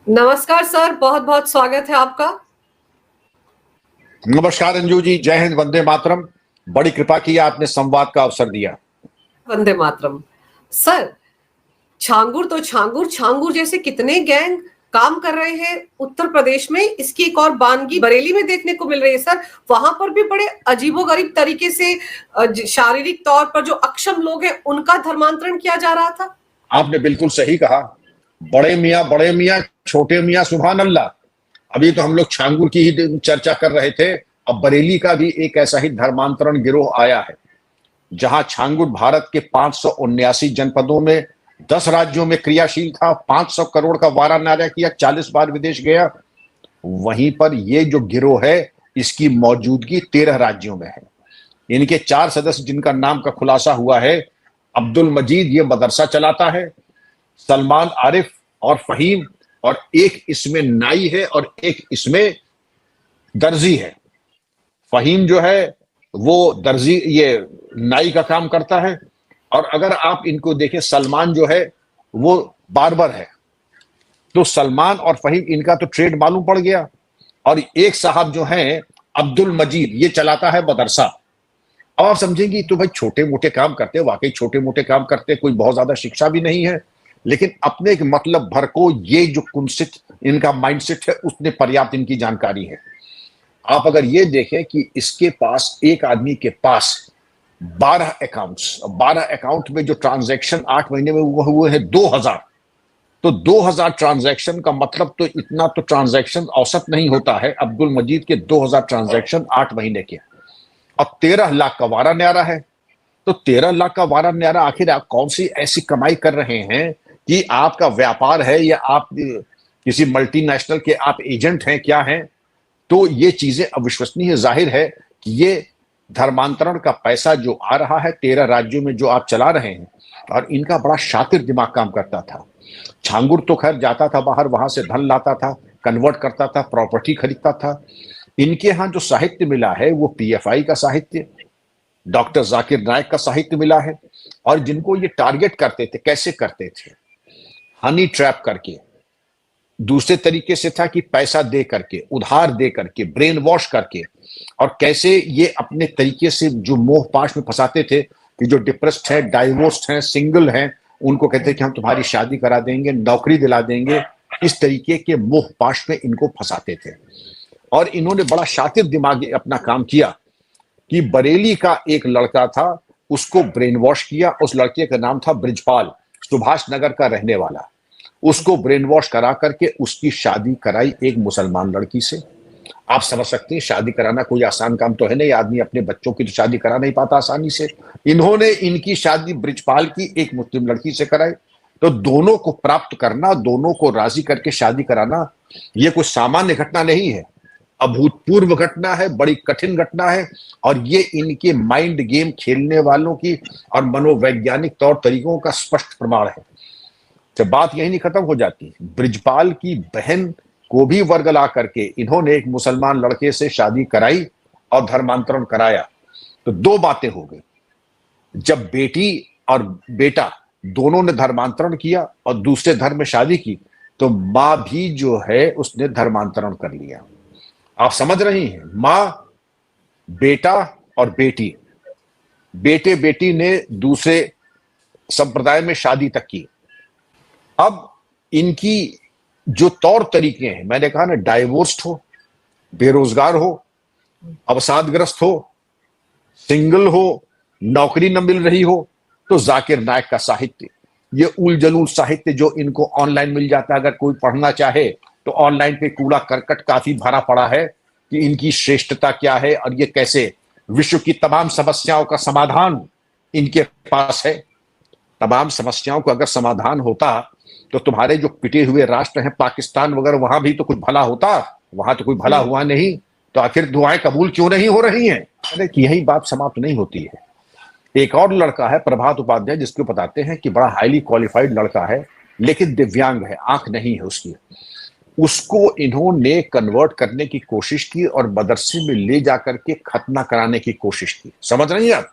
नमस्कार सर, बहुत बहुत स्वागत है आपका। नमस्कार अंजू जी, जय हिंद, वंदे मातरम। बड़ी कृपा की आपने संवाद का अवसर दिया। वंदे मातरम। सर, छांगुर तो छांगुर छांगुर जैसे कितने गैंग काम कर रहे हैं उत्तर प्रदेश में। इसकी एक और बानगी बरेली में देखने को मिल रही है सर। वहां पर भी बड़े अजीबोगरीब तरीके से शारीरिक तौर पर जो अक्षम लोग हैं उनका धर्मांतरण किया जा रहा था। आपने बिल्कुल सही कहा। बड़े मियाँ छोटे मियाँ, सुभान अल्लाह। अभी तो हम लोग छांगुर की ही चर्चा कर रहे थे। अब बरेली का भी एक ऐसा ही धर्मांतरण गिरोह आया है, जहां छांगुर भारत के 579 जनपदों में 10 राज्यों में क्रियाशील था। 500 करोड़ का वारा नारा किया, 40 बार विदेश गया। वहीं पर ये जो गिरोह है, इसकी मौजूदगी 13 राज्यों में है। इनके 4 सदस्य जिनका नाम का खुलासा हुआ है। अब्दुल मजीद ये मदरसा चलाता है, सलमान आरिफ और फहीम, और एक इसमें नाई है और एक इसमें दर्जी है। फहीम जो है वो दर्जी, ये नाई का काम करता है। और अगर आप इनको देखें, सलमान जो है वो बार्बर है। तो सलमान और फहीम, इनका तो ट्रेड मालूम पड़ गया। और एक साहब जो है अब्दुल मजीद, ये चलाता है मदरसा। अब आप समझेंगे तो भाई छोटे मोटे काम करते, वाकई छोटे मोटे काम करते, कोई बहुत ज्यादा शिक्षा भी नहीं है, लेकिन अपने एक मतलब भर को ये जो कुंसित इनका माइंडसेट है, उसने पर्याप्त इनकी जानकारी है। आप अगर ये देखें कि इसके पास, एक आदमी के पास 12 अकाउंट्स, 12 अकाउंट में जो ट्रांजैक्शन 8 महीने में हुए हैं 2000। तो 2000 ट्रांजैक्शन का मतलब, तो इतना तो ट्रांजैक्शन औसत नहीं होता है। अब्दुल मजीद के 2000 ट्रांजैक्शन 8 महीने के। अब 13 लाख का वारा न्यारा है। तो 13 लाख का वारा न्यारा, आखिर आप कौन सी ऐसी कमाई कर रहे हैं कि आपका व्यापार है, या आप किसी मल्टीनेशनल के आप एजेंट हैं, क्या हैं? तो ये चीजें अविश्वसनीय। जाहिर है कि ये धर्मांतरण का पैसा जो आ रहा है 13 राज्यों में, जो आप चला रहे हैं, और इनका बड़ा शातिर दिमाग काम करता था। छांगुर तो खैर जाता था बाहर, वहां से धन लाता था, कन्वर्ट करता था, प्रॉपर्टी खरीदता था। इनके यहां जो साहित्य मिला है वो पीएफआई का साहित्य, डॉक्टर जाकिर नायक का साहित्य मिला है। और जिनको ये टारगेट करते थे, कैसे करते थे? हनी ट्रैप करके, दूसरे तरीके से था कि पैसा दे करके, उधार दे करके, ब्रेन वॉश करके, और कैसे ये अपने तरीके से जो मोह पाश में फंसाते थे कि जो डिप्रेस्ड है, डाइवोर्स्ड हैं, सिंगल हैं, उनको कहते कि हम तुम्हारी शादी करा देंगे, नौकरी दिला देंगे। इस तरीके के मोह पाश में इनको फंसाते थे। और इन्होंने बड़ा शातिर दिमाग अपना काम किया कि बरेली का एक लड़का था, उसको ब्रेन वॉश किया। उस लड़के का नाम था ब्रिजपाल, सुभाष नगर का रहने वाला। उसको ब्रेन वॉश करा करके उसकी शादी कराई एक मुसलमान लड़की से। आप समझ सकते हैं, शादी कराना कोई आसान काम तो है नहीं। आदमी अपने बच्चों की तो शादी करा नहीं पाता आसानी से। इन्होंने इनकी शादी ब्रिजपाल की एक मुस्लिम लड़की से कराई। तो दोनों को प्राप्त करना, दोनों को राजी करके शादी कराना, यह कोई सामान्य घटना नहीं है, अभूतपूर्व घटना है, बड़ी कठिन घटना है। और ये इनके माइंड गेम खेलने वालों की और मनोवैज्ञानिक तौर तरीकों का स्पष्ट प्रमाण है। जब बात यही नहीं खत्म हो जाती, ब्रिजपाल की बहन को भी वर्गला करके इन्होंने एक मुसलमान लड़के से शादी कराई और धर्मांतरण कराया। तो 2 बातें हो गई। जब बेटी और बेटा दोनों ने धर्मांतरण किया और दूसरे धर्म में शादी की, तो मां भी जो है उसने धर्मांतरण कर लिया। आप समझ रही हैं? मां, बेटा और बेटी, बेटे बेटी ने दूसरे संप्रदाय में शादी तक की। अब इनकी जो तौर तरीके हैं, मैंने कहा ना, डाइवोर्स्ड हो, बेरोजगार हो, अवसादग्रस्त हो, सिंगल हो, नौकरी न मिल रही हो, तो जाकिर नायक का साहित्य, ये उल जलूल साहित्य जो इनको ऑनलाइन मिल जाता है, अगर कोई पढ़ना चाहे तो ऑनलाइन पे कूड़ा करकट काफी भरा पड़ा है कि इनकी श्रेष्ठता क्या है और ये कैसे विश्व की तमाम समस्याओं का समाधान इनके पास है। तमाम समस्याओं का अगर समाधान होता तो तुम्हारे जो पिटे हुए राष्ट्र हैं पाकिस्तान वगैरह, वहां भी तो कुछ भला होता। वहां तो कोई भला हुआ नहीं, तो आखिर दुआएं कबूल क्यों नहीं हो रही हैं? अरे कि यही बात समाप्त नहीं होती है। एक और लड़का है प्रभात उपाध्याय, जिसको बताते हैं कि बड़ा हाईली क्वालिफाइड लड़का है, लेकिन दिव्यांग है, आंख नहीं है उसकी। उसको इन्होंने कन्वर्ट करने की कोशिश की और मदरसे में ले जाकर के खतना कराने की कोशिश की। समझ रही हैं आप?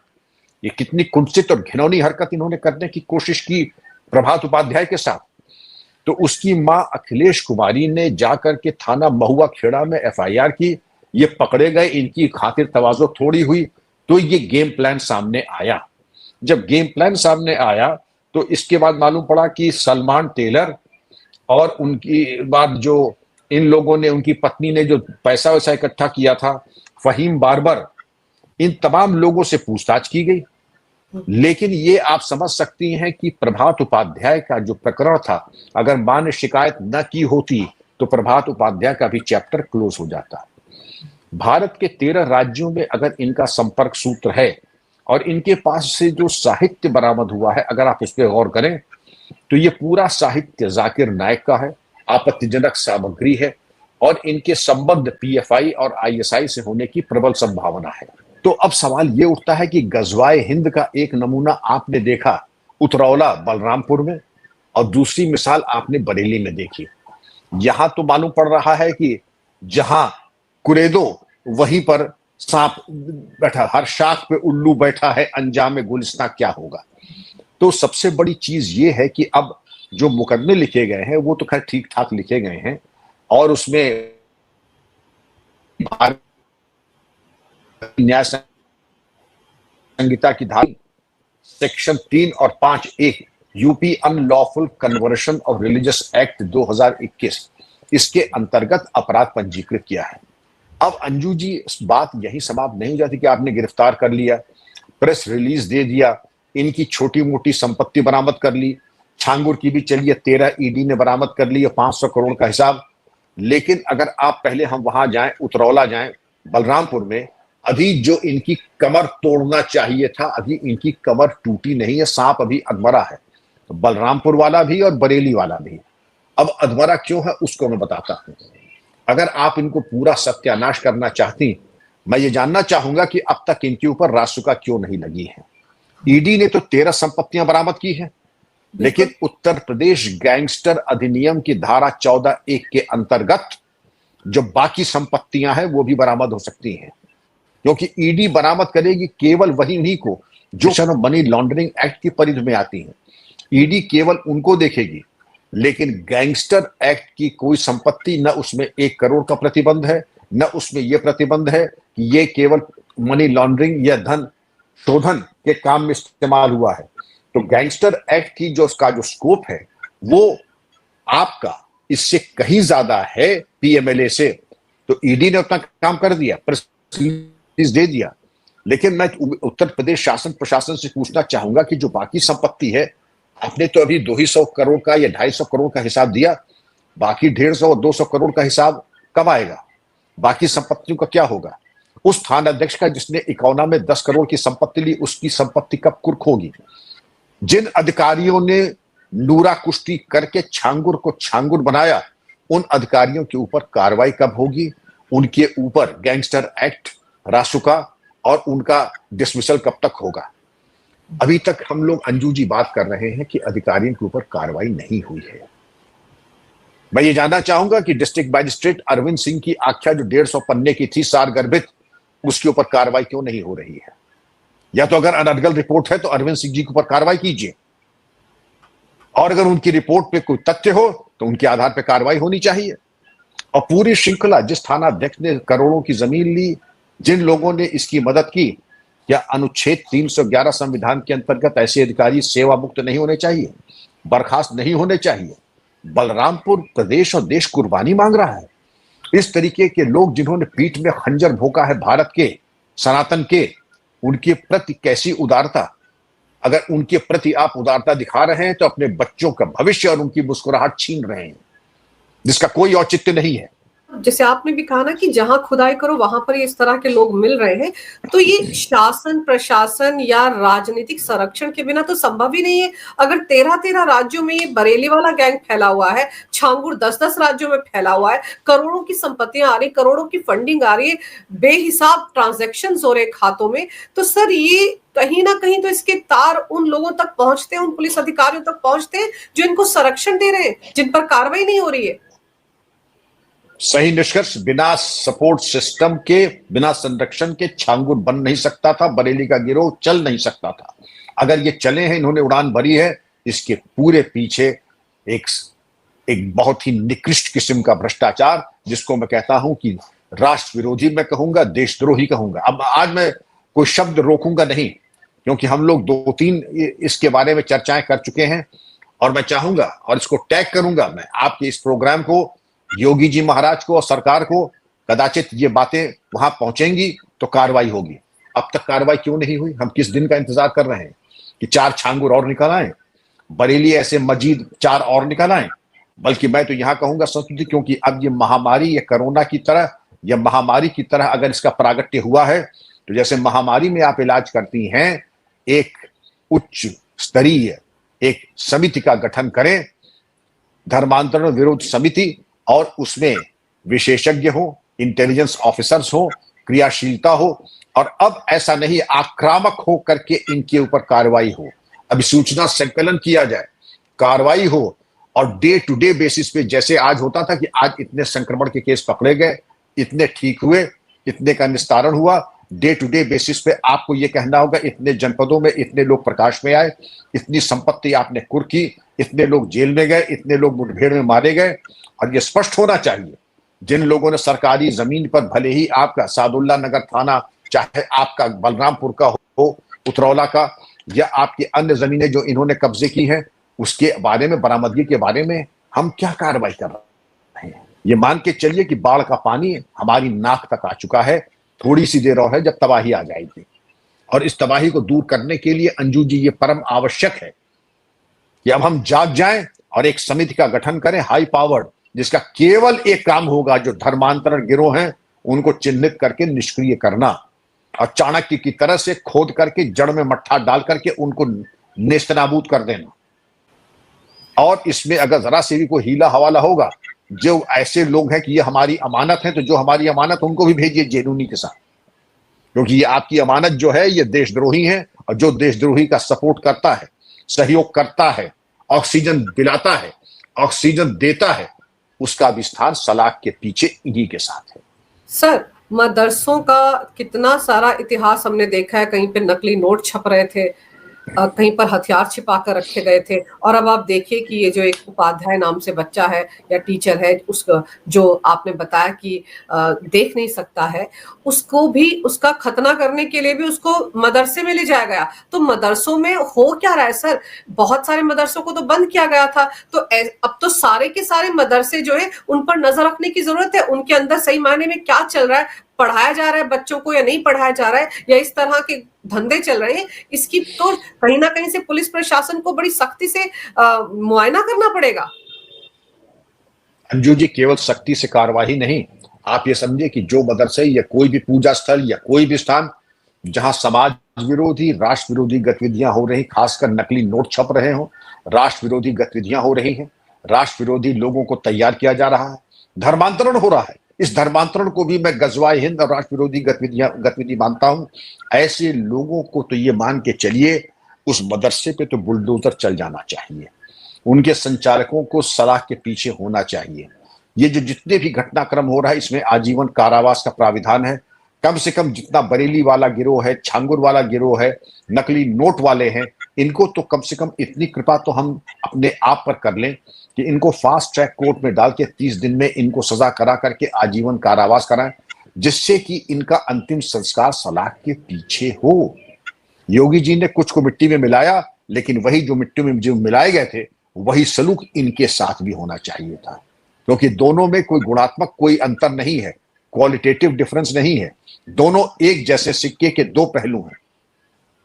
ये कितनी कुंसित और घिनौनी हरकत इन्होंने करने की कोशिश की प्रभात उपाध्याय के साथ। तो उसकी मां अखिलेश कुमारी ने जाकर के थाना महुआ खेड़ा में एफआईआर की। ये पकड़े गए, इनकी खातिर तवाज़ो थोड़ी हुई, तो ये गेम प्लान सामने आया। जब गेम प्लान सामने आया तो इसके बाद मालूम पड़ा कि सलमान टेलर और उनकी बाद जो इन लोगों ने, उनकी पत्नी ने जो पैसा वैसा इकट्ठा किया था, फहीम बारबर, इन तमाम लोगों से पूछताछ की गई। लेकिन ये आप समझ सकती हैं कि प्रभात उपाध्याय का जो प्रकरण था, अगर मां ने शिकायत न की होती तो प्रभात उपाध्याय का भी चैप्टर क्लोज हो जाता। भारत के 13 राज्यों में अगर इनका संपर्क सूत्र है और इनके पास से जो साहित्य बरामद हुआ है, अगर आप उस पर गौर करें तो ये पूरा साहित्य जाकिर नायक का है, आपत्तिजनक सामग्री है और इनके संबंध पीएफआई और आईएसआई से होने की प्रबल संभावना है। तो अब सवाल ये उठता है कि गजवाए हिंद का एक नमूना आपने देखा उतरौला बलरामपुर में और दूसरी मिसाल आपने बरेली में देखी। यहां तो मालूम पड़ रहा है कि जहां कुरेदो वहीं पर सांप बैठा, हर शाख पे उल्लू बैठा है, अंजाम गुलिस्तां क्या होगा। तो सबसे बड़ी चीज ये है कि अब जो मुकदमे लिखे गए हैं वो तो खैर ठीक ठाक लिखे गए हैं और उसमें न्याय संहिता की धारा सेक्शन 3 और 5(a) UP unlawful conversion of religious act 2021 इसके अंतर्गत अपराध पंजीकृत किया है। अब अंजू जी, बात यही समाप्त नहीं हो जाती कि आपने गिरफ्तार कर लिया, प्रेस रिलीज दे दिया, इनकी छोटी मोटी संपत्ति बरामद कर ली, छांगुर की भी चलिए 13 ईडी ने बरामद कर ली, 500 करोड़ का हिसाब। लेकिन अगर आप पहले हम वहां जाएं, उतरौला जाएं, बलरामपुर में, अभी जो इनकी कमर तोड़ना चाहिए था, अभी इनकी कमर टूटी नहीं है, सांप अभी अधमरा है, तो बलरामपुर वाला भी और बरेली वाला भी। अब अधमरा क्यों है उसको मैं बताता हूं। अगर आप इनको पूरा सत्यानाश करना चाहती, मैं ये जानना चाहूंगा कि अब तक इनके ऊपर रासुका क्यों नहीं लगी है। ईडी ने तो 13 संपत्तियां बरामद की हैं, लेकिन उत्तर प्रदेश गैंगस्टर अधिनियम की धारा 14(1) के अंतर्गत जो बाकी संपत्तियां हैं वो भी बरामद हो सकती हैं, क्योंकि ईडी बरामद करेगी केवल वही उन्हीं को जो मनी लॉन्ड्रिंग एक्ट की परिधि में आती हैं। ईडी केवल उनको देखेगी, लेकिन गैंगस्टर एक्ट की कोई संपत्ति, न उसमें 1 करोड़ का प्रतिबंध है, न उसमें यह प्रतिबंध है कि ये केवल मनी लॉन्ड्रिंग या धन शोधन के काम में इस्तेमाल हुआ है। तो गैंगस्टर एक्ट की जो उसका जो स्कोप है वो आपका इससे कहीं ज्यादा है पीएमएलए से। तो ईडी ने अपना काम कर दिया, प्रेस रिलीज दे दिया, लेकिन मैं उत्तर प्रदेश शासन प्रशासन से पूछना चाहूंगा कि जो बाकी संपत्ति है, आपने तो अभी 200 करोड़ का या 250 करोड़ का हिसाब दिया, बाकी 150 और 200 करोड़ का हिसाब कब आएगा? बाकी संपत्तियों का क्या होगा? उस थाना अध्यक्ष का जिसने इकोना में 10 करोड़ की संपत्ति ली, उसकी संपत्ति कब कुर्क होगी? जिन अधिकारियों ने नूरा कुश्ती करके छांगुर को छांगुर बनाया, उन अधिकारियों के ऊपर कार्रवाई कब होगी? उनके ऊपर गैंगस्टर एक्ट, रासुका और उनका डिसमिसल कब तक होगा? अभी तक हम लोग अंजू जी बात कर रहे हैं कि अधिकारियों के ऊपर कार्रवाई नहीं हुई है। मैं ये जानना चाहूंगा कि डिस्ट्रिक्ट मजिस्ट्रेट अरविंद सिंह की आख्या जो 150 पन्ने की थी सार गर्भित, उसके ऊपर कार्रवाई क्यों नहीं हो रही है? या तो अगर अनर्गल रिपोर्ट है तो अरविंद सिंह जी के ऊपर कार्रवाई कीजिए, और अगर उनकी रिपोर्ट पे कोई तथ्य हो तो उनके आधार पर कार्रवाई होनी चाहिए। और पूरी श्रृंखला, जिस थाना अध्यक्ष ने करोड़ों की जमीन ली, जिन लोगों ने इसकी मदद की, क्या अनुच्छेद 311 संविधान के अंतर्गत ऐसे अधिकारी सेवा मुक्त नहीं होने चाहिए, बर्खास्त नहीं होने चाहिए? बलरामपुर प्रदेश और देश कुर्बानी मांग रहा है। इस तरीके के लोग जिन्होंने पीठ में खंजर भोंका है भारत के, सनातन के, उनके प्रति कैसी उदारता? अगर उनके प्रति आप उदारता दिखा रहे हैं तो अपने बच्चों का भविष्य और उनकी मुस्कुराहट छीन रहे हैं, जिसका कोई औचित्य नहीं है। जैसे आपने भी कहा ना कि जहां खुदाई करो वहां पर इस तरह के लोग मिल रहे हैं, तो ये शासन प्रशासन या राजनीतिक संरक्षण के बिना तो संभव ही नहीं है। अगर 13 राज्यों में ये बरेली वाला गैंग फैला हुआ है, छांगुर 10 राज्यों में फैला हुआ है, करोड़ों की संपत्तियां आ रही, करोड़ों की फंडिंग आ रही है, बेहिसाब ट्रांजैक्शंस हो रहे खातों में, तो सर ये कहीं ना कहीं तो इसके तार उन लोगों तक पहुंचते हैं, उन पुलिस अधिकारियों तक पहुंचते हैं जो इनको संरक्षण दे रहे हैं, जिन पर कार्रवाई नहीं हो रही है। सही निष्कर्ष, बिना सपोर्ट सिस्टम के, बिना संरक्षण के छांगुर बन नहीं सकता था, बरेली का गिरोह चल नहीं सकता था। अगर ये चले हैं, इन्होंने उड़ान भरी है, इसके पूरे पीछे एक एक बहुत ही निकृष्ट किस्म का भ्रष्टाचार, जिसको मैं कहता हूं कि राष्ट्र विरोधी मैं कहूंगा, देशद्रोही कहूंगा। अब आज मैं कोई शब्द रोकूंगा नहीं, क्योंकि हम लोग 2-3 इसके बारे में चर्चाएं कर चुके हैं, और मैं चाहूंगा और इसको टैग करूंगा मैं आपके इस प्रोग्राम को, योगी जी महाराज को और सरकार को। कदाचित ये बातें वहां पहुंचेंगी तो कार्रवाई होगी। अब तक कार्रवाई क्यों नहीं हुई? हम किस दिन का इंतजार कर रहे हैं कि 4 छांगुर और निकल आए, बरेली ऐसे मजीद 4 और निकल आए? बल्कि मैं तो यहां कहूंगा संस्कृति, क्योंकि अब ये महामारी, ये कोरोना की तरह या महामारी की तरह अगर इसका प्रागट्य हुआ है, तो जैसे महामारी में आप इलाज करती हैं, एक उच्च स्तरीय एक समिति का गठन करें, धर्मांतरण विरोध समिति, और उसमें विशेषज्ञ हो, इंटेलिजेंस ऑफिसर्स हो, क्रियाशीलता हो, और अब ऐसा नहीं आक्रामक हो करके इनके ऊपर कार्रवाई हो। अभी सूचना संकलन किया जाए, कार्रवाई हो, और डे टू डे बेसिस पे, जैसे आज होता था कि आज इतने संक्रमण के केस पकड़े गए, इतने ठीक हुए, इतने का निस्तारण हुआ, डे टू डे बेसिस पे आपको ये कहना होगा इतने जनपदों में इतने लोग प्रकाश में आए, इतनी संपत्ति आपने कुर्क की, इतने लोग जेल में गए, इतने लोग मुठभेड़ में मारे गए। और ये स्पष्ट होना चाहिए, जिन लोगों ने सरकारी जमीन पर, भले ही आपका सादुल्ला नगर थाना, चाहे आपका बलरामपुर का हो, उतरौला का, या आपकी अन्य जमीनें जो इन्होंने कब्जे की हैं, उसके बारे में, बरामदगी के बारे में हम क्या कार्रवाई कर रहे हैं? ये मान के चलिए कि बाढ़ का पानी हमारी नाक तक आ चुका है, थोड़ी सी देर और है जब तबाही आ जाएगी। और इस तबाही को दूर करने के लिए अंजू जी ये परम आवश्यक है कि अब हम जाग जाएं और एक समिति का गठन करें, हाई पावर्ड, जिसका केवल एक काम होगा, जो धर्मांतरण गिरोह हैं उनको चिन्हित करके निष्क्रिय करना, और चाणक्य की तरह से खोद करके जड़ में मट्ठा डाल करके उनको नेस्तनाबूद कर देना। और इसमें अगर जरा से भी कोई हीला हवाला होगा, जो ऐसे लोग हैं कि ये हमारी अमानत है, तो जो हमारी अमानत उनको भी भेजिए जेनूनी के साथ, क्योंकि ये आपकी अमानत जो है ये देशद्रोही है, और जो देशद्रोही का सपोर्ट करता है, सहयोग करता है, ऑक्सीजन दिलाता है, ऑक्सीजन देता है, उसका भी स्थान सलाख के पीछे इन्हीं के साथ है। सर, मदरसों का कितना सारा इतिहास हमने देखा है। कहीं पे नकली नोट छप रहे थे, कहीं पर हथियार छिपा कर रखे गए थे, और अब आप देखिए कि ये जो एक उपाध्याय नाम से बच्चा है या टीचर है, उसका जो आपने बताया कि देख नहीं सकता है, उसको भी, उसका खतना करने के लिए भी उसको मदरसे में ले जाया गया। तो मदरसों में हो क्या रहा है सर? बहुत सारे मदरसों को तो बंद किया गया था, तो अब तो सारे के सारे मदरसे जो है उन पर नजर रखने की जरूरत है। उनके अंदर सही मायने में क्या चल रहा है, पढ़ाया जा रहा है बच्चों को या नहीं पढ़ाया जा रहा है, या इस तरह के धंधे चल रहे हैं, इसकी तो कहीं ना कहीं से पुलिस प्रशासन को बड़ी सख्ती से मुआयना करना पड़ेगा। अंजू जी, केवल सख्ती से कार्रवाई नहीं, आप ये समझे कि जो मदरसे या कोई भी पूजा स्थल या कोई भी स्थान जहां समाज विरोधी, राष्ट्र विरोधी गतिविधियां हो रही, खासकर नकली नोट छप रहे हो, राष्ट्र विरोधी गतिविधियां हो रही हैं, राष्ट्र विरोधी लोगों को तैयार किया जा रहा है, धर्मांतरण हो रहा है, इस धर्मांतरण को भी मैं गजवाए हिंद और राष्ट्र विरोधी गतिविधि मानता हूं। ऐसे लोगों को तो ये मान के चलिए, उस मदरसे पे तो बुलडोजर चल जाना चाहिए, उनके संचालकों को सलाह के पीछे होना चाहिए। ये जो जितने भी घटनाक्रम हो रहा है, इसमें आजीवन कारावास का प्राविधान है। कम से कम जितना बरेली वाला गिरोह है, छांगुर वाला गिरोह है, नकली नोट वाले हैं, इनको तो कम से कम इतनी कृपा तो हम अपने आप पर कर लें कि इनको फास्ट ट्रैक कोर्ट में डाल के 30 दिन में इनको सजा करा करके आजीवन कारावास कराएं, जिससे कि इनका अंतिम संस्कार सलाख के पीछे हो। योगी जी ने कुछ को मिट्टी में मिलाया, लेकिन वही जो मिट्टी में जो मिलाए गए थे, वही सलूक इनके साथ भी होना चाहिए था, क्योंकि दोनों में कोई गुणात्मक कोई अंतर नहीं है, क्वालिटेटिव डिफरेंस नहीं है, दोनों एक जैसे सिक्के के दो पहलू हैं।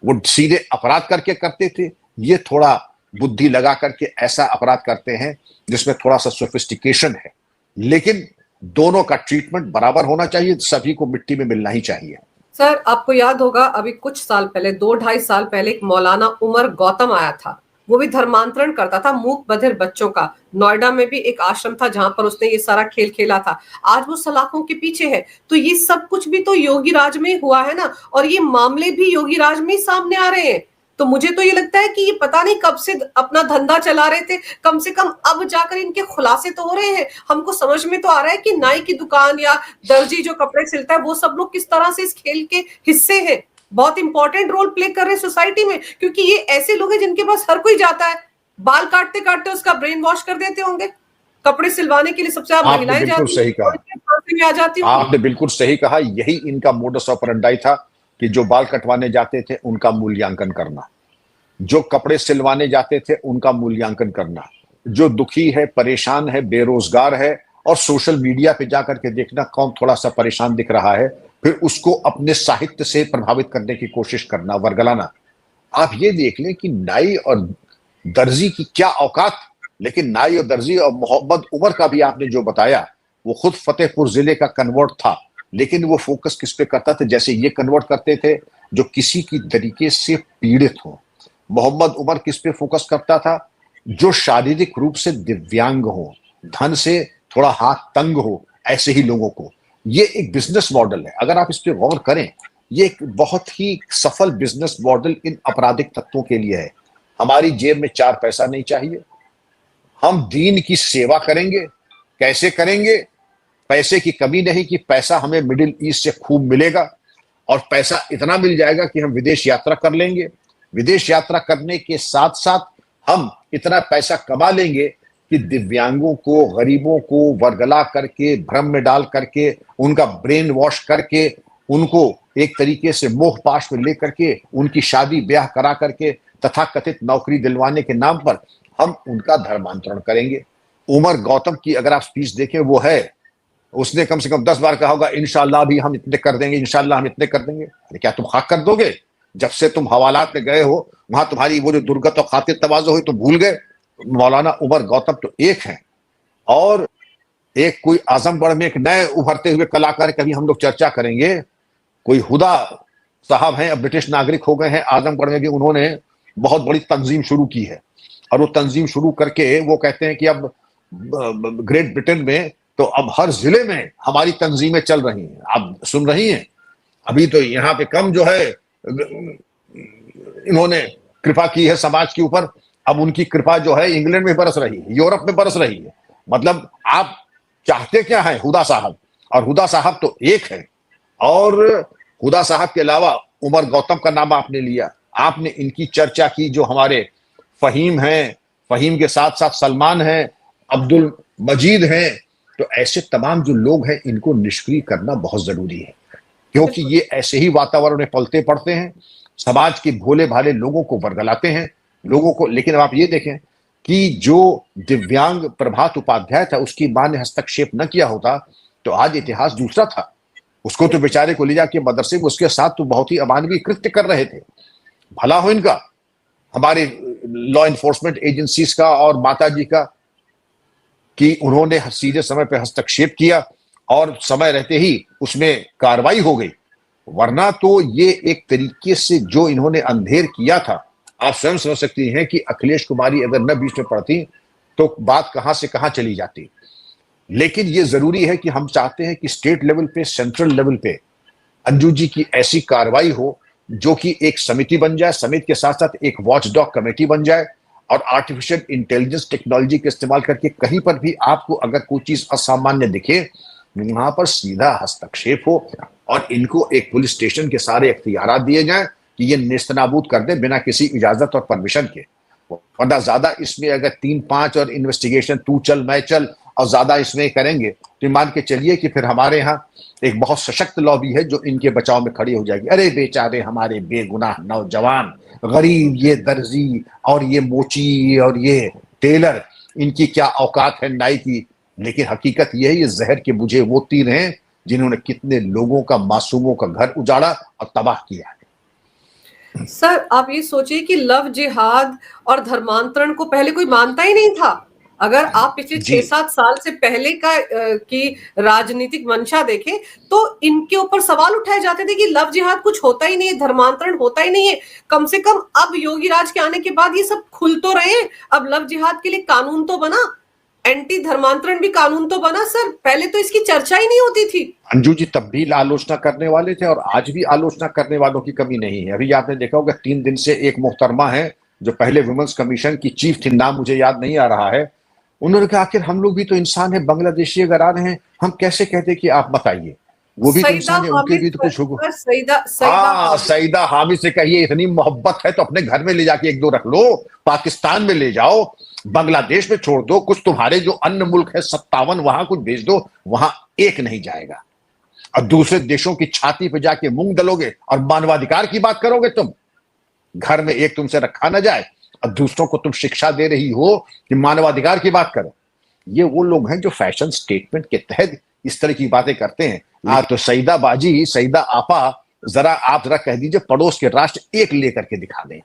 वो सीधे अपराध करके करते थे, ये थोड़ा बुद्धि लगा करके ऐसा अपराध करते हैं जिसमें थोड़ा सा सोफिस्टिकेशन है, लेकिन दोनों का ट्रीटमेंट बराबर होना चाहिए, सभी को मिट्टी में मिलना ही चाहिए। सर, आपको याद होगा अभी कुछ साल पहले, 2-2.5 साल पहले, एक मौलाना उमर गौतम आया था, वो भी धर्मांतरण करता था मूक बधिर बच्चों का। नोएडा में भी एक आश्रम था जहां पर उसने ये सारा खेल खेला था। आज वो सलाखों के पीछे है। तो ये सब कुछ भी तो योगी राज में हुआ है ना, और ये मामले भी योगी राज में ही सामने आ रहे हैं। तो मुझे तो ये लगता है कि ये पता नहीं कब से अपना धंधा चला रहे थे, कम से कम अब जाकर इनके खुलासे तो हो रहे हैं। हमको समझ में तो आ रहा है कि नाई की दुकान या दर्जी जो कपड़े सिलता है, वो सब लोग किस तरह से इस खेल के हिस्से हैं, बहुत इंपॉर्टेंट रोल प्ले कर रहे हैं सोसाइटी में, क्योंकि ये ऐसे लोग हैं जिनके पास हर कोई जाता है, बाल काटते काटते उसका ब्रेन वॉश कर देते होंगे। कपड़े सिलवाने के लिए सबसे ज्यादा आपने महिलाएं बिल्कुल जाती सही हैं, कहा। और इनके फांसी में आ जाती हूँ। आपने बिल्कुल सही कहा, यही इनका मोडस ऑपरेंडाई था कि जो बाल कटवाने जाते थे उनका मूल्यांकन करना, जो कपड़े सिलवाने जाते थे उनका मूल्यांकन करना, जो दुखी है, परेशान है, बेरोजगार है, और सोशल मीडिया पे जाकर के देखना कौन थोड़ा सा परेशान दिख रहा है, फिर उसको अपने साहित्य से प्रभावित करने की कोशिश करना, वर्गलाना। आप ये देख लें कि नाई और दर्जी की क्या औकात, लेकिन नाई और दर्जी और मोहम्मद उमर का भी आपने जो बताया, वो खुद फतेहपुर जिले का कन्वर्ट था, लेकिन वो फोकस किस पे करता था, जैसे ये कन्वर्ट करते थे जो किसी की तरीके से पीड़ित हो। मोहम्मद उमर किस पे फोकस करता था, जो शारीरिक रूप से दिव्यांग हो, धन से थोड़ा हाथ तंग हो, ऐसे ही लोगों को। ये एक बिजनेस मॉडल है, अगर आप इस पे गौर करें, ये एक बहुत ही सफल बिजनेस मॉडल इन आपराधिक तत्वों के लिए है। हमारी जेब में 4 पैसा नहीं चाहिए, हम दीन की सेवा करेंगे। कैसे करेंगे? पैसे की कमी नहीं कि पैसा हमें मिडिल ईस्ट से खूब मिलेगा, और पैसा इतना मिल जाएगा कि हम विदेश यात्रा कर लेंगे। विदेश यात्रा करने के साथ साथ हम इतना पैसा कमा लेंगे कि दिव्यांगों को, गरीबों को वर्गला करके, भ्रम में डाल करके, उनका ब्रेन वॉश करके, उनको एक तरीके से मोह पाश में लेकर के उनकी शादी ब्याह करा करके तथाकथित नौकरी दिलवाने के नाम पर हम उनका धर्मांतरण करेंगे। उमर गौतम की अगर आप स्पीच देखें, वो है, उसने कम से कम 10 बार कहा होगा इंशाल्लाह भी हम इतने कर देंगे, इंशाल्लाह हम इतने कर देंगे। अरे क्या तुम खाक कर दोगे? जब से तुम हवालात में गए हो, वहां तुम्हारी वो जो दुर्गत और खातिर तवाज़ो हुई, तुम भूल गए? मौलाना उमर गौतम तो एक है, और एक कोई आजमगढ़ में एक नए उभरते हुए कलाकार, कभी हम लोग चर्चा करेंगे, कोई हुदा साहब हैं, अब ब्रिटिश नागरिक हो गए हैं, आजमगढ़ में भी उन्होंने बहुत बड़ी तंजीम शुरू की है, और वो तंजीम शुरू करके वो कहते हैं कि अब ग्रेट ब्रिटेन में तो अब हर जिले में हमारी तंजीमें चल रही हैं। आप सुन रही हैं, अभी तो यहाँ पे कम जो है इन्होंने कृपा की है समाज के ऊपर, अब उनकी कृपा जो है इंग्लैंड में बरस रही है, यूरोप में बरस रही है। मतलब आप चाहते क्या है हुदा साहब? और हुदा साहब तो एक है, और हुदा साहब के अलावा उमर गौतम का नाम आपने लिया, आपने इनकी चर्चा की, जो हमारे फहीम हैं, फहीम के साथ साथ सलमान हैं, अब्दुल मजीद हैं, तो ऐसे तमाम जो लोग हैं इनको निष्क्रिय करना बहुत जरूरी है, क्योंकि ये ऐसे ही वातावरण में पलते पड़ते हैं, समाज के भोले भाले लोगों को वर्गलाते हैं, लोगों को। लेकिन अब आप ये देखें कि जो दिव्यांग प्रभात उपाध्याय था, उसकी मां ने हस्तक्षेप न किया होता तो आज इतिहास दूसरा था। उसको तो बेचारे को ले जाके मदरसे में उसके साथ तो बहुत ही अमानवीय कृत्य कर रहे थे। भला हो इनका, हमारे लॉ इन्फोर्समेंट एजेंसीज का और माता जी का, कि उन्होंने सीधे समय पर हस्तक्षेप किया और समय रहते ही उसमें कार्रवाई हो गई। वरना तो ये एक तरीके से जो इन्होंने अंधेर किया था, आप स्वयं समझ सकती हैं कि अखिलेश कुमारी अगर न बीच में पड़ती तो बात कहां से कहां चली जाती। लेकिन ये जरूरी है कि हम चाहते हैं कि स्टेट लेवल पे, सेंट्रल लेवल पे अंजू जी की ऐसी कार्रवाई हो, जो कि एक समिति बन जाए, समिति के साथ साथ एक वॉचडॉग कमेटी बन जाए, और आर्टिफिशियल इंटेलिजेंस टेक्नोलॉजी का इस्तेमाल करके कहीं पर भी आपको अगर कोई चीज असामान्य दिखे, वहां पर सीधा हस्तक्षेप हो, और इनको एक पुलिस स्टेशन के सारे इख्तियारात दिए जाएं कि ये नेस्तनाबूद कर दे बिना किसी इजाजत और परमिशन के। वरना ज्यादा इसमें अगर 3-5 और इन्वेस्टिगेशन तू चल मैं चल और ज्यादा इसमें करेंगे तो मान के चलिए कि फिर हमारे यहाँ एक बहुत सशक्त लॉबी है जो इनके बचाव में खड़ी हो जाएगी। अरे बेचारे हमारे बेगुनाह नौजवान, गरीब, ये दर्जी और ये मोची और ये टेलर, इनकी क्या औकात है नाई की। लेकिन हकीकत यह है, ये जहर के बुझे वो तीर हैं जिन्होंने कितने लोगों का, मासूमों का घर उजाड़ा और तबाह किया है। सर आप ये सोचिए कि लव जिहाद और धर्मांतरण को पहले कोई मानता ही नहीं था। अगर आप पिछले 6-7 साल से पहले का की राजनीतिक मंशा देखें तो इनके ऊपर सवाल उठाए जाते थे कि लव जिहाद कुछ होता ही नहीं है, धर्मांतरण होता ही नहीं है। कम से कम अब योगी राज के आने के बाद ये सब खुल तो रहे हैं। अब लव जिहाद के लिए कानून तो बना, एंटी धर्मांतरण भी कानून तो बना। सर पहले तो इसकी चर्चा ही नहीं होती थी। अंजू जी तब भी आलोचना करने वाले थे और आज भी आलोचना करने वालों की कमी नहीं है। अभी आपने देखा होगा 3 दिन से एक मोहतरमा है जो पहले वुमेन्स कमीशन की चीफ थी, नाम मुझे याद नहीं आ रहा है, उन्होंने कहा आखिर हम लोग भी तो इंसान है, बांग्लादेशी अगर आ रहे हैं हम कैसे कहते कि आप मत आइए, वो भी तो इंसान है, उनके भी तो कुछ होगा। सईदा हामिद से कहिए इतनी मोहब्बत है तो अपने घर में ले जाके 1-2 रख लो, पाकिस्तान में ले जाओ। बांग्लादेश में छोड़ दो, कुछ तुम्हारे जो अन्य मुल्क है 57, वहां कुछ भेज दो, वहां एक नहीं जाएगा। और दूसरे देशों की छाती पे जाके मूंग दलोगे और मानवाधिकार की बात करोगे तुम। घर में एक तुमसे रखा ना जाए और दूसरों को तुम शिक्षा दे रही हो कि मानवाधिकार की बात करो। ये वो लोग हैं जो फैशन स्टेटमेंट के तहत इस तरह की बातें करते हैं। तो सईदा बाजी, सईदा आपा, आप जरा कह दीजिए पड़ोस के राष्ट्र एक लेकर के दिखा दें।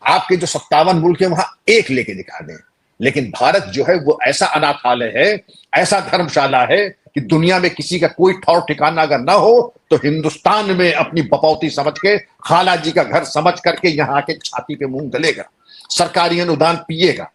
आपके जो 57 मुल्क है वहां एक लेके दिखा दें। लेकिन भारत जो है वो ऐसा अनाथालय है, ऐसा धर्मशाला है कि दुनिया में किसी का कोई ठौर ठिकाना अगर ना हो तो हिंदुस्तान में अपनी बपौती समझ के, खाला जी का घर समझ करके यहां आके छाती पे मूंग दलेगा, सरकारी अनुदान पिएगा।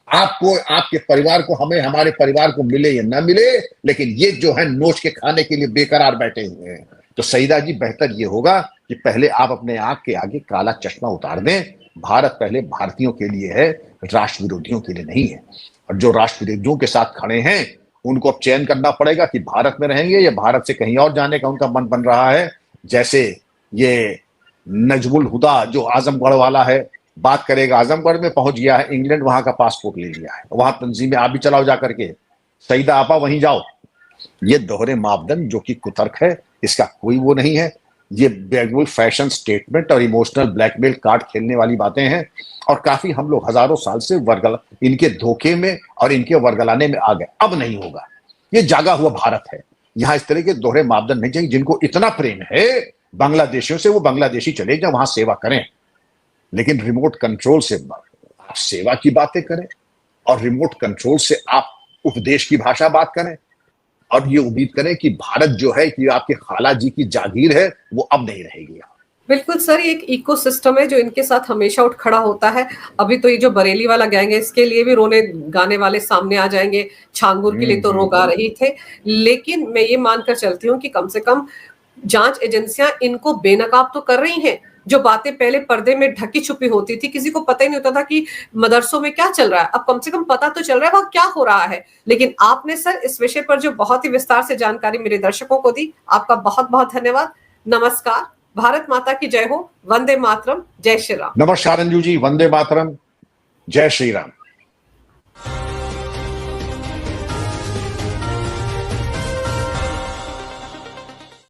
आपको, आपके परिवार को, हमें, हमारे परिवार को मिले या ना मिले, लेकिन ये जो है नोच के खाने के लिए बेकरार बैठे हुए हैं। तो सईदा जी, बेहतर ये होगा कि पहले आप अपने आंख के आगे काला चश्मा उतार दें। भारत पहले भारतीयों के लिए है, राष्ट्र विरोधियों के लिए नहीं है। और जो राष्ट्र विरोधियों के साथ खड़े हैं उनको अब चयन करना पड़ेगा कि भारत में रहेंगे या भारत से कहीं और जाने का उनका मन बन रहा है। जैसे ये नजमुल हुदा जो आजमगढ़ वाला है, बात करेगा, आजमगढ़ में पहुंच गया है, इंग्लैंड वहां का पासपोर्ट ले लिया है, वहां तंजीमें आप भी चलाओ जाकर के, सईदा आपा वहीं जाओ। ये दोहरे मापदंड जो कि कुतर्क है, इसका कोई वो नहीं है। ये बिल्कुल फैशन स्टेटमेंट और इमोशनल ब्लैकमेल कार्ड खेलने वाली बातें हैं। और काफी हम लोग हजारों साल से इनके धोखे में और इनके वर्गलाने में आ गए। अब नहीं होगा। ये जागा हुआ भारत है, यहां इस तरह के दोहरे मापदंड नहीं चाहिए। जिनको इतना प्रेम है बांग्लादेशियों से, वो बांग्लादेशी चले जाए, वहां सेवा करें, लेकिन रिमोट कंट्रोल से आप सेवा की बातें करें और रिमोट कंट्रोल से आप उपदेश की भाषा बात करें और ये उम्मीद करें कि भारत जो है कि आपके खाला जी की जागीर है, वो अब नहीं रहेगी। बिल्कुल सर, एक इकोसिस्टम है जो इनके साथ हमेशा उठ खड़ा होता है। अभी तो ये जो बरेली वाला गैंग है, इसके लिए भी रोने गाने वाले सामने आ जाएंगे। छांगुर के लिए तो रोग आ रही थे, लेकिन मैं ये मानकर चलती हूँ कि कम से कम जांच एजेंसियां इनको बेनकाब तो कर रही हैं। जो बातें पहले पर्दे में ढकी छुपी होती थी, किसी को पता ही नहीं होता था कि मदरसों में क्या चल रहा है, अब कम से कम पता तो चल रहा है वहां क्या हो रहा है। लेकिन आपने सर इस विषय पर जो बहुत ही विस्तार से जानकारी मेरे दर्शकों को दी, आपका बहुत बहुत धन्यवाद। नमस्कार, भारत माता की जय हो, वंदे मातरम, जय श्री राम। नमस्कार अंजू जी, वंदे मातरम, जय श्री राम।